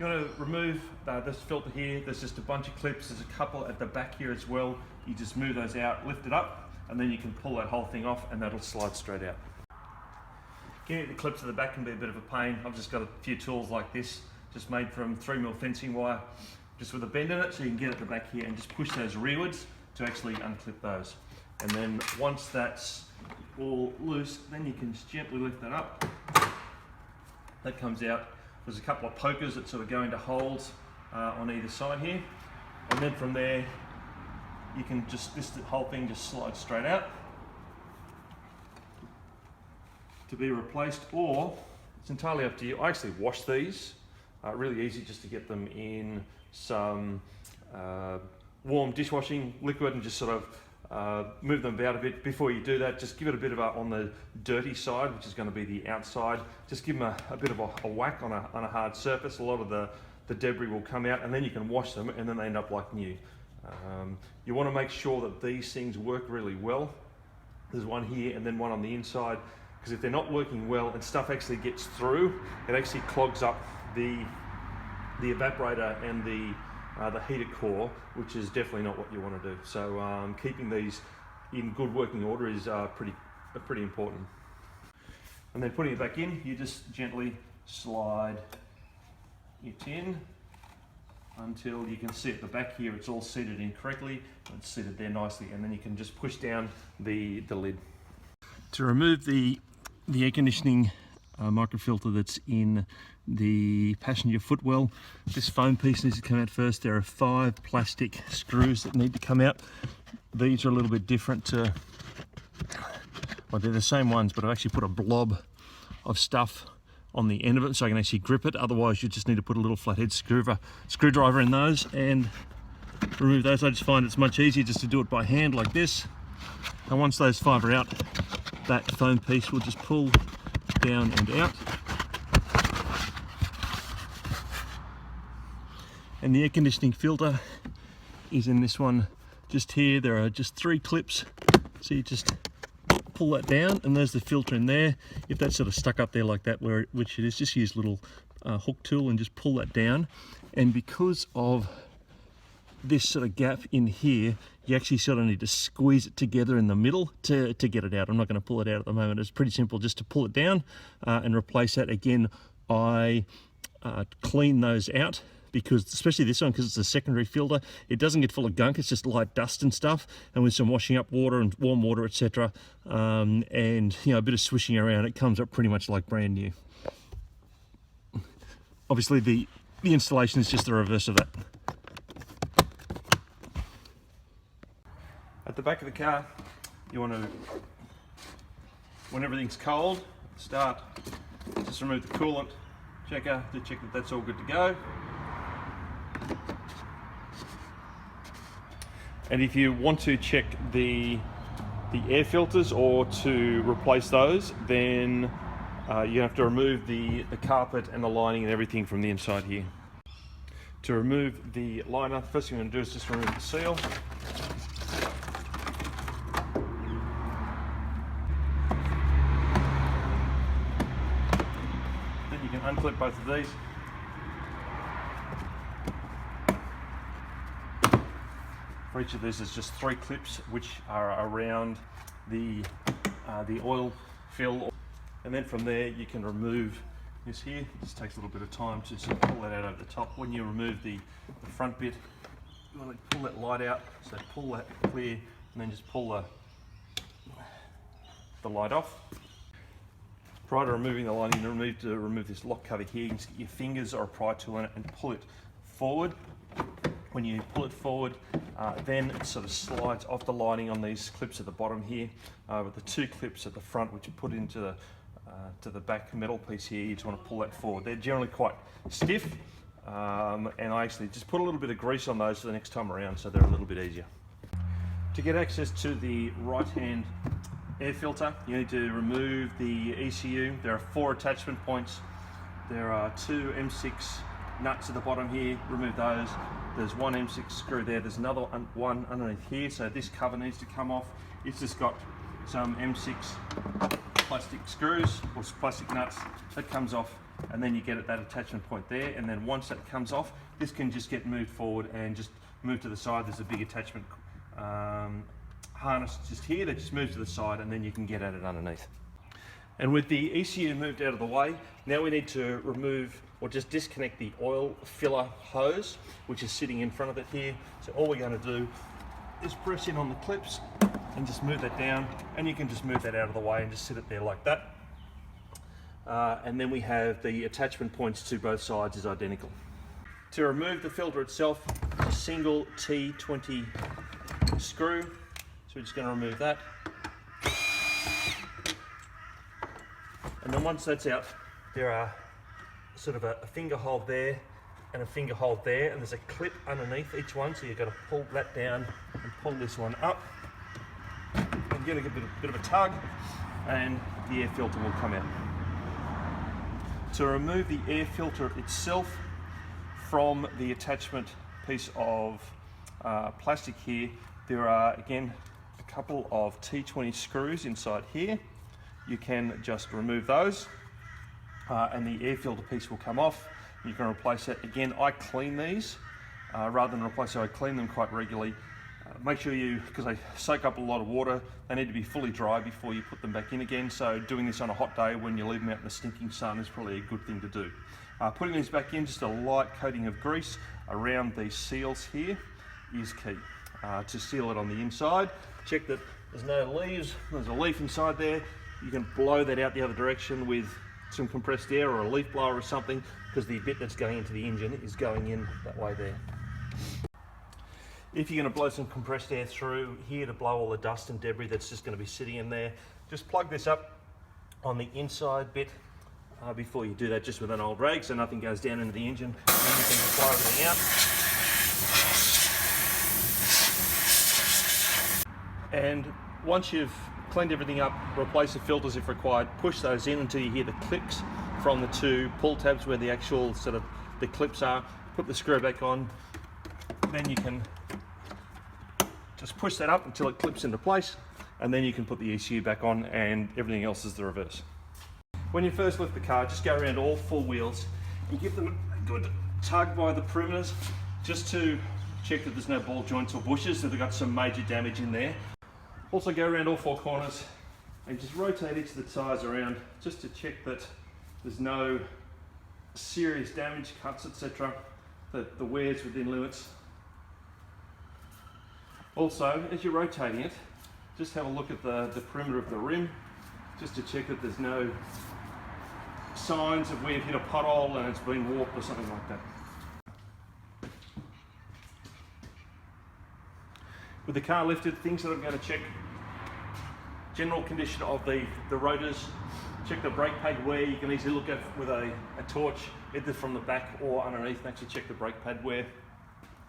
You want to remove this filter here. There's just a bunch of clips. There's a couple at the back here as well. You just move those out, lift it up, and then you can pull that whole thing off and that'll slide straight out. Getting the clips at the back can be a bit of a pain. I've just got a few tools like this, just made from 3mm fencing wire, just with a bend in it, so you can get at the back here and just push those rearwards to actually unclip those. And then once that's all loose, then you can just gently lift that up. That comes out. There's a couple of pokers that sort of go into holes on either side here. And then from there, you can just, this whole thing just slides straight out to be replaced, or it's entirely up to you. I actually wash these, really easy, just to get them in some warm dishwashing liquid and just sort of move them about a bit. Before you do that, just give it a bit of on the dirty side, which is going to be the outside. Just give them a bit of a whack on a hard surface. A lot of the debris will come out, and then you can wash them and then they end up like new. You want to make sure that these things work really well. There's one here and then one on the inside, because if they're not working well and stuff actually gets through, it actually clogs up the evaporator and the heater core, which is definitely not what you want to do. So keeping these in good working order is pretty important. And then putting it back in, you just gently slide it in until you can see at the back here it's all seated in correctly. It's seated there nicely, and then you can just push down the lid. To remove the air conditioning microfilter that's in the passenger footwell, this foam piece needs to come out first. There are 5 plastic screws that need to come out. These are a little bit different to, well, they're the same ones, but I've actually put a blob of stuff on the end of it so I can actually grip it. Otherwise you just need to put a little flathead screwdriver in those and remove those. I just find it's much easier just to do it by hand like this. And once those 5 are out, that foam piece will just pull down and out. And the air conditioning filter is in this one just here. There are just 3 clips, so you just pull that down and there's the filter in there. If that's sort of stuck up there like that, which it is, just use a little hook tool and just pull that down. And because of this sort of gap in here, you actually sort of need to squeeze it together in the middle to get it out. I'm not going to pull it out at the moment. It's pretty simple just to pull it down and replace that. Again, I clean those out, because especially this one, because it's a secondary filter, it doesn't get full of gunk. It's just light dust and stuff, and with some washing up water and warm water, etc., and you know, a bit of swishing around, it comes up pretty much like brand new. Obviously the installation is just the reverse of that. At the back of the car, you want to, when everything's cold, just remove the coolant checker to check that that's all good to go. And if you want to check the air filters or to replace those, then you have to remove the carpet and the lining and everything from the inside here. To remove the liner, the first thing you're going to do is just remove the seal. Then you can unclip both of these. For each of these, there's just 3 clips which are around the oil fill, and then from there you can remove this here. It just takes a little bit of time to sort of pull that out over the top. When you remove the front bit, you want to pull that light out, so pull that clear, and then just pull the light off. Prior to removing the lining, you need to remove this lock cover here. You can just get your fingers or a pry tool in it and pull it forward. When you pull it forward, then it sort of slides off the lining on these clips at the bottom here, with the 2 clips at the front which you put into the back metal piece here. You just want to pull that forward. They're generally quite stiff, and I actually just put a little bit of grease on those for the next time around, so they're a little bit easier. To get access to the right hand air filter, you need to remove the ECU. There are 4 attachment points. There are 2 M6 nuts at the bottom here, remove those. There's 1 M6 screw there, there's another one underneath here, so this cover needs to come off. It's just got some M6 plastic screws or plastic nuts. That comes off, and then you get at that attachment point there, and then once that comes off, this can just get moved forward and just move to the side. There's a big attachment harness just here that just moves to the side, and then you can get at it underneath. And with the ECU moved out of the way, now we need to remove or just disconnect the oil filler hose, which is sitting in front of it here. So all we're going to do is press in on the clips and just move that down, and you can just move that out of the way and just sit it there like that. And then we have the attachment points to both sides is identical. To remove the filter itself, a single T20 screw. So we're just going to remove that. And then once that's out, there are sort of a finger hold there and a finger hold there, and there's a clip underneath each one, so you've got to pull that down and pull this one up and get a bit of a tug, and the air filter will come out. To remove the air filter itself from the attachment piece of plastic here, there are again a couple of T20 screws inside here. You can just remove those and the air filter piece will come off. You can replace it. Again, I clean these rather than replace, so I clean them quite regularly. Make sure you, because they soak up a lot of water, they need to be fully dry before you put them back in again. So doing this on a hot day when you leave them out in the stinking sun is probably a good thing to do. Putting these back in, just a light coating of grease around these seals here is key to seal it on the inside. Check that there's no leaves. There's a leaf inside there. You can blow that out the other direction with some compressed air or a leaf blower or something, because the bit that's going into the engine is going in that way there. If you're going to blow some compressed air through here to blow all the dust and debris that's just going to be sitting in there, just plug this up on the inside bit before you do that, just with an old rag so nothing goes down into the engine, and then you can just blow everything out. And once you've cleaned everything up, replace the filters if required, push those in until you hear the clicks from the two pull tabs where the actual sort of the clips are. Put the screw back on, then you can just push that up until it clips into place, and then you can put the ECU back on and everything else is the reverse. When you first lift the car, just go around all four wheels and give them a good tug by the perimeters just to check that there's no ball joints or bushes, that they've got some major damage in there. Also go around all four corners and just rotate each of the tyres around just to check that there's no serious damage, cuts, etc., that the wear's within limits. Also, as you're rotating it, just have a look at the perimeter of the rim just to check that there's no signs of where you've hit a pothole and it's been warped or something like that. With the car lifted, things that I'm going to check: general condition of the rotors, check the brake pad wear. You can easily look at with a torch, either from the back or underneath, and actually check the brake pad wear.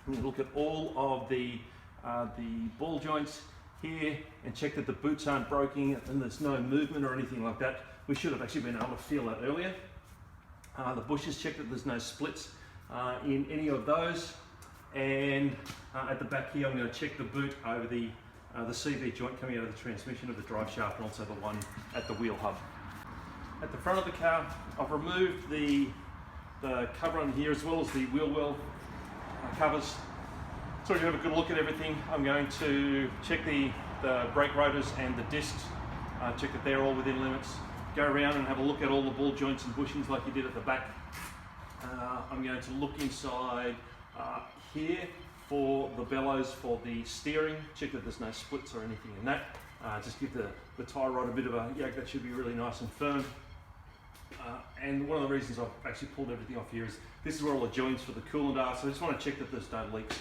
You look at all of the ball joints here and check that the boots aren't broken and there's no movement or anything like that. We should have actually been able to feel that earlier. The bushes, check that there's no splits in any of those. And at the back here, I'm going to check the boot over the CV joint coming out of the transmission of the drive shaft, and also the one at the wheel hub. At the front of the car, I've removed the cover on here as well as the wheel well covers. So we can have a good look at everything. I'm going to check the brake rotors and the discs, check that they're all within limits. Go around and have a look at all the ball joints and bushings like you did at the back. I'm going to look inside here for the bellows for the steering, check that there's no splits or anything in that. Just give the tie rod a bit of a yoke. That should be really nice and firm. And one of the reasons I've actually pulled everything off here is this is where all the joints for the coolant are, so I just want to check that there's no leaks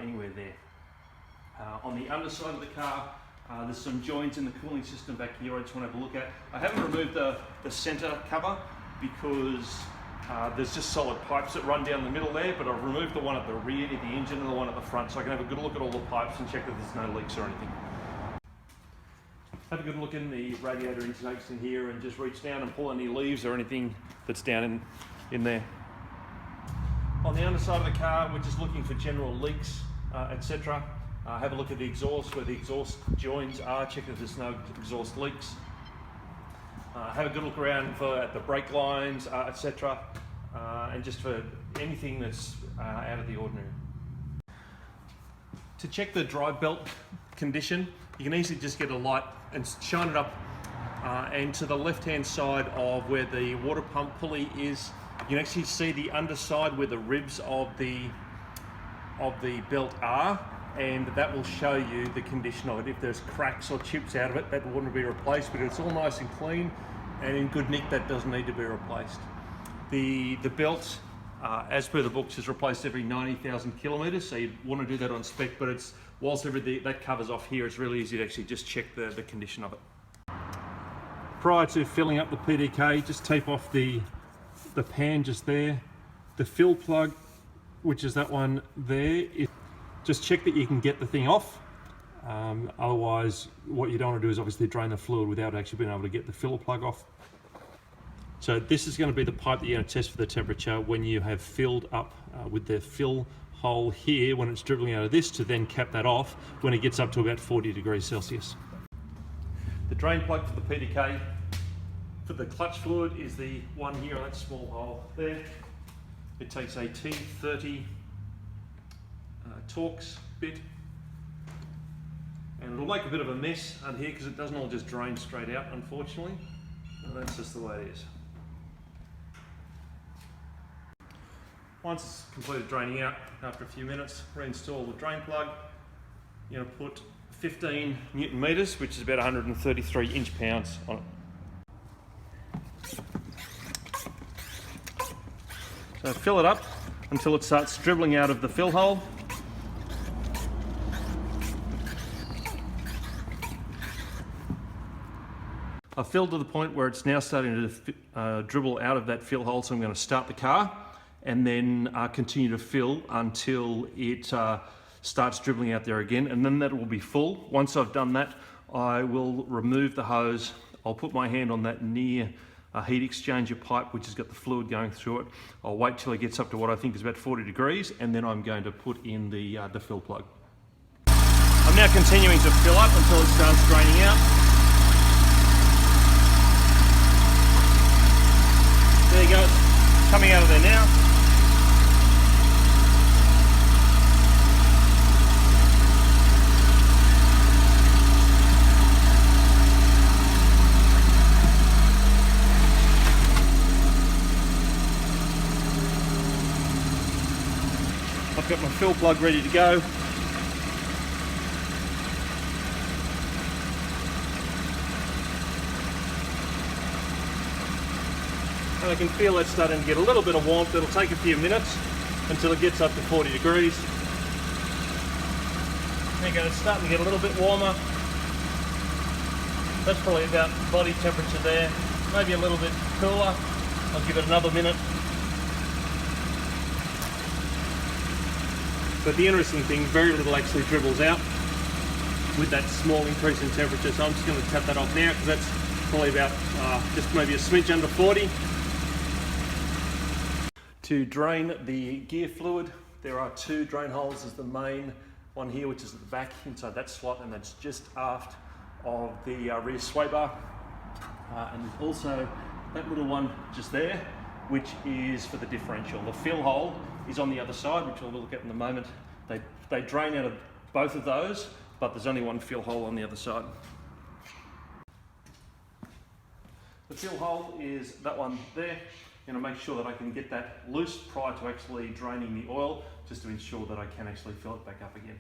anywhere there. On the underside of the car, there's some joints in the cooling system back here I just want to have a look at. I haven't removed the center cover because there's just solid pipes that run down the middle there, but I've removed the one at the rear near the engine and the one at the front, so I can have a good look at all the pipes and check that there's no leaks or anything. Have a good look in the radiator intakes in here and just reach down and pull any leaves or anything that's down in there. On the underside of the car, we're just looking for general leaks, etc. Have a look at the exhaust, where the exhaust joins are, check if there's no exhaust leaks. Have a good look around at the brake lines, etc. And just for anything that's out of the ordinary. To check the drive belt condition, you can easily just get a light and shine it up and to the left hand side of where the water pump pulley is, you can actually see the underside where the ribs of the belt are, and that will show you the condition of it. If there's cracks or chips out of it, that wouldn't be replaced, but it's all nice and clean and in good nick, that doesn't need to be replaced. The belt, as per the books, is replaced every 90,000 kilometres, so you'd want to do that on spec, but it's, whilst everything that covers off here, it's really easy to actually just check the condition of it. Prior to filling up the PDK, just tape off the pan just there. The fill plug, which is that one there, just check that you can get the thing off. Otherwise, what you don't want to do is obviously drain the fluid without actually being able to get the filler plug off. So this is going to be the pipe that you're going to test for the temperature when you have filled up with the fill hole here, when it's dribbling out of this, to then cap that off when it gets up to about 40 degrees Celsius. The drain plug for the PDK for the clutch fluid is the one here on that small hole there. It takes a T30 Torx bit, and it'll make a bit of a mess under here because it doesn't all just drain straight out, unfortunately. And that's just the way it is. Once it's completed draining out, after a few minutes, reinstall the drain plug. You're going to put 15 Newton meters, which is about 133 inch-pounds on it. So fill it up until it starts dribbling out of the fill hole. I've filled to the point where it's now starting to dribble out of that fill hole, so I'm going to start the car and then continue to fill until it starts dribbling out there again, and then that will be full. Once I've done that, I will remove the hose. I'll put my hand on that near heat exchanger pipe, which has got the fluid going through it. I'll wait till it gets up to what I think is about 40 degrees, and then I'm going to put in the fill plug. I'm now continuing to fill up until it starts draining out. There you go, it's coming out of there now. I've got my fill plug ready to go. And I can feel it's starting to get a little bit of warmth. It'll take a few minutes until it gets up to 40 degrees. There you go, it's starting to get a little bit warmer. That's probably about body temperature there. Maybe a little bit cooler. I'll give it another minute. But the interesting thing, very little actually dribbles out with that small increase in temperature. So I'm just going to tap that off now because that's probably about just maybe a smidge under 40. To drain the gear fluid, there are two drain holes. There's the main one here, which is at the back inside that slot, and that's just aft of the rear sway bar. And there's also that little one just there, which is for the differential. The fill hole is on the other side, which we'll look at in a moment. They drain out of both of those, but there's only one fill hole on the other side. The fill hole is that one there. I'm going to make sure that I can get that loose prior to actually draining the oil, just to ensure that I can actually fill it back up again.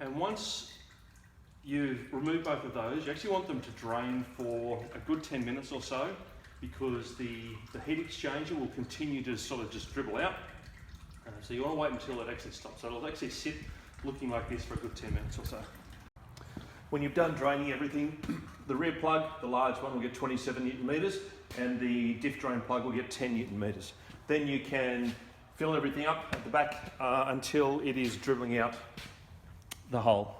And once you've removed both of those, you actually want them to drain for a good 10 minutes or so, because the heat exchanger will continue to sort of just dribble out. So you want to wait until it actually stops. So it'll actually sit looking like this for a good 10 minutes or so. When you've done draining everything, the rear plug, the large one, will get 27 Newton meters, and the diff drain plug will get 10 Newton meters. Then you can fill everything up at the back until it is dribbling out the hole.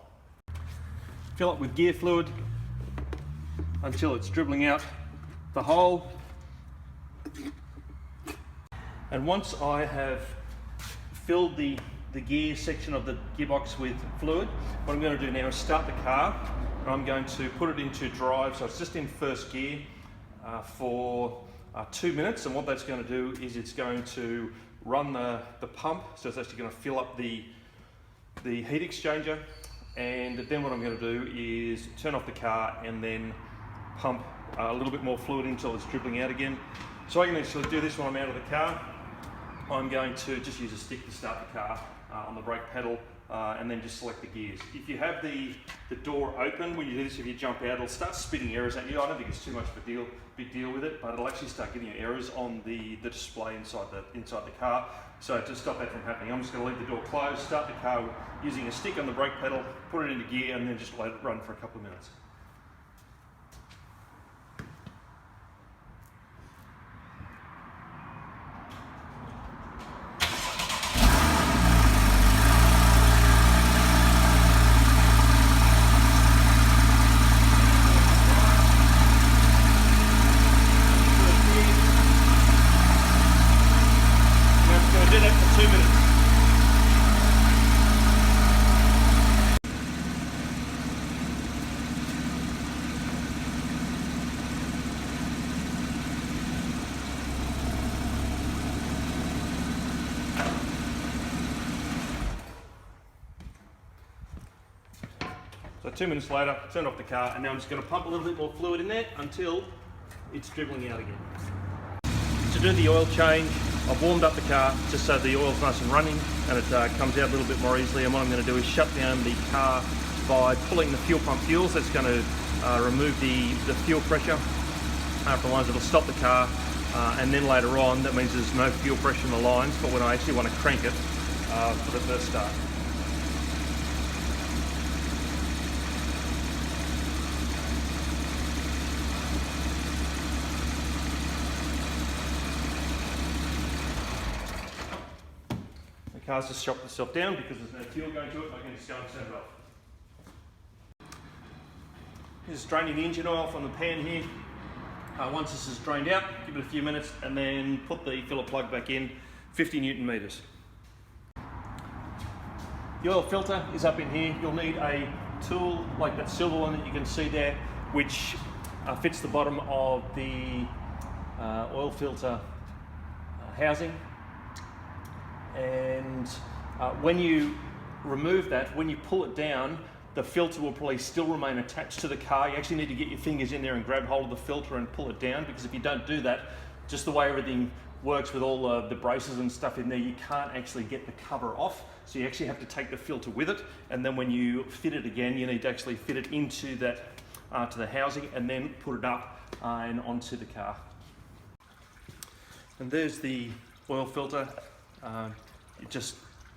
Fill it with gear fluid until it's dribbling out the hole. And once I have filled the gear section of the gearbox with fluid, what I'm going to do now is start the car, and I'm going to put it into drive, so it's just in first gear for 2 minutes. And what that's going to do is it's going to run the pump, so it's actually going to fill up the heat exchanger, and then what I'm going to do is turn off the car and then pump a little bit more fluid until it's dribbling out again. So I can actually do this when I'm out of the car. I'm going to just use a stick to start the car on the brake pedal, and then just select the gears. If you have the door open, when you do this, if you jump out, it'll start spitting errors at you. I don't think it's too much of a big deal with it, but it'll actually start giving you errors on the display inside the car. So to stop that from happening, I'm just going to leave the door closed, start the car using a stick on the brake pedal, put it into gear, and then just let it run for a couple of minutes. Do that for 2 minutes. So 2 minutes later, turn off the car, and now I'm just going to pump a little bit more fluid in there until it's dribbling out again. To do the oil change, I've warmed up the car just so the oil's nice and running and it comes out a little bit more easily. And what I'm going to do is shut down the car by pulling the fuel pump fuels. That's going to remove the fuel pressure from the lines. It'll stop the car, and then later on, that means there's no fuel pressure in the lines, but when I actually want to crank it for the first start. The car's just shut itself down because there's no fuel going to it. I can just go and turn it off. Just draining the engine oil from the pan here. Once this is drained out, give it a few minutes and then put the filler plug back in, 50 Newton meters. The oil filter is up in here. You'll need a tool like that silver one that you can see there, which fits the bottom of the oil filter housing. And when you remove that, when you pull it down, the filter will probably still remain attached to the car. You actually need to get your fingers in there and grab hold of the filter and pull it down, because if you don't do that, just the way everything works with all the braces and stuff in there, you can't actually get the cover off. So you actually have to take the filter with it, and then when you fit it again, you need to actually fit it into that to the housing and then put it up and onto the car. And there's the oil filter.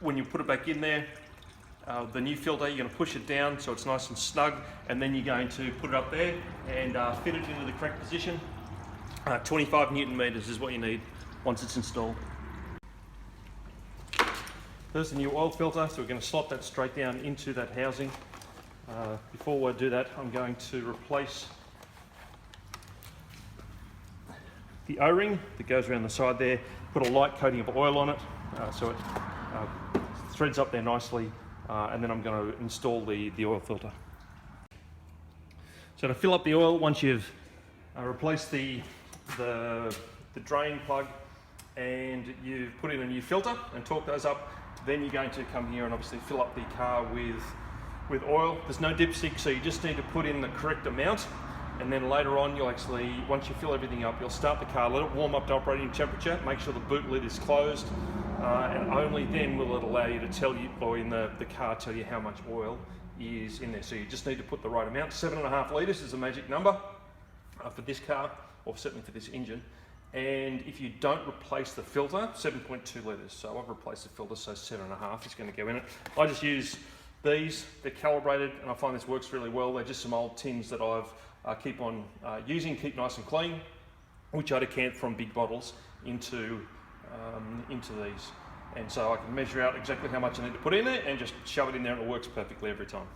When you put it back in there, the new filter, you're going to push it down so it's nice and snug, and then you're going to put it up there and fit it into the correct position. 25 Newton meters is what you need once it's installed. There's the new oil filter, so we're going to slot that straight down into that housing. Before I do that, I'm going to replace the O-ring that goes around the side there, put a light coating of oil on it so it threads up there nicely, and then I'm going to install the oil filter. So to fill up the oil, once you've replaced the drain plug and you've put in a new filter and torque those up, then you're going to come here and obviously fill up the car with oil. There's no dipstick, so you just need to put in the correct amount, and then later on you'll actually, once you fill everything up, you'll start the car, let it warm up to operating temperature, make sure the boot lid is closed, and only then will it allow you to tell you, or in the car tell you how much oil is in there. So you just need to put the right amount. 7.5 litres is a magic number for this car, or certainly for this engine. And if you don't replace the filter, 7.2 litres. So I've replaced the filter, so 7.5 is going to go in it. I just use They're calibrated, and I find this works really well. They're just some old tins that I've keep on using, keep nice and clean, which I decant from big bottles into these. And so I can measure out exactly how much I need to put in there and just shove it in there, and it works perfectly every time.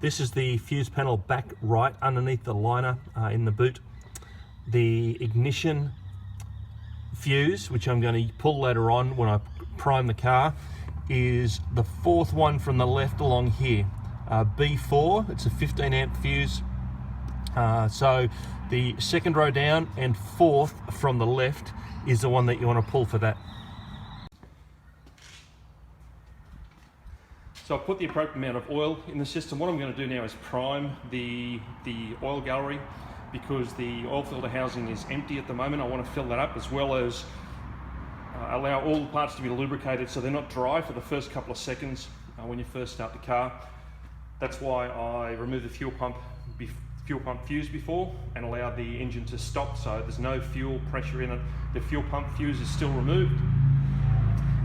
This is the fuse panel back right underneath the liner in the boot. The ignition fuse, which I'm going to pull later on when I prime the car, is the fourth one from the left along here. B4, it's a 15 amp fuse. So the second row down and fourth from the left is the one that you want to pull for that. So I've put the appropriate amount of oil in the system. What I'm going to do now is prime the oil gallery, because the oil filter housing is empty at the moment. I want to fill that up, as well as allow all the parts to be lubricated so they're not dry for the first couple of seconds when you first start the car. That's why I remove the fuel pump fuse before and allow the engine to stop, so there's no fuel pressure in it. The fuel pump fuse is still removed,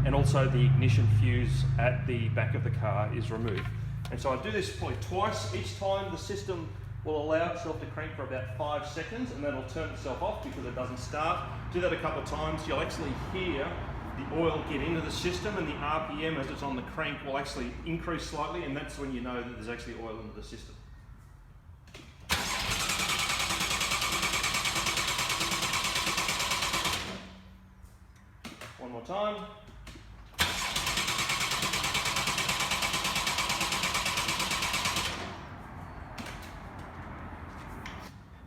and also the ignition fuse at the back of the car is removed. And so I do this probably twice. Each time the system will allow itself to crank for about 5 seconds, and then it'll turn itself off because it doesn't start. Do that a couple of times, you'll actually hear the oil get into the system, and the RPM as it's on the crank will actually increase slightly, and that's when you know that there's actually oil into the system. One more time.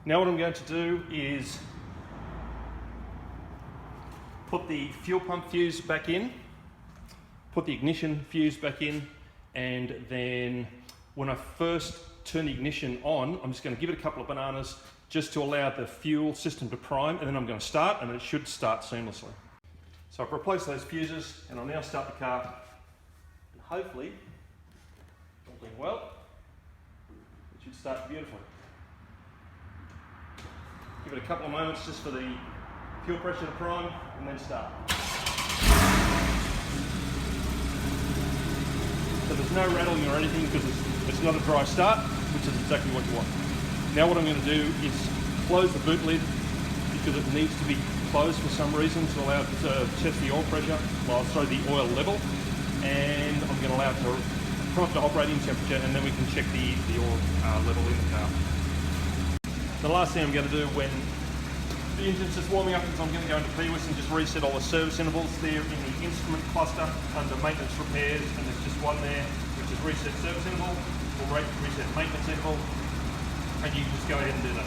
Now what I'm going to do is put the fuel pump fuse back in, put the ignition fuse back in, and then when I first turn the ignition on, I'm just going to give it a couple of bananas just to allow the fuel system to prime, and then I'm going to start, and it should start seamlessly. So I've replaced those fuses, and I'll now start the car, and hopefully, all being well, it should start beautifully. Give it a couple of moments just for the fuel pressure to prime, and then start. So there's no rattling or anything because it's not a dry start, which is exactly what you want. Now what I'm going to do is close the boot lid, because it needs to be closed for some reason to allow it to test the oil pressure, the oil level, and I'm going to allow it to come up to operating temperature, and then we can check the oil level in the car. The last thing I'm going to do when the engine's just warming up is I'm going to go into PIWIS and just reset all the service intervals there in the instrument cluster under maintenance repairs, and there's just one there which is reset service interval or reset maintenance interval, and you can just go ahead and do that.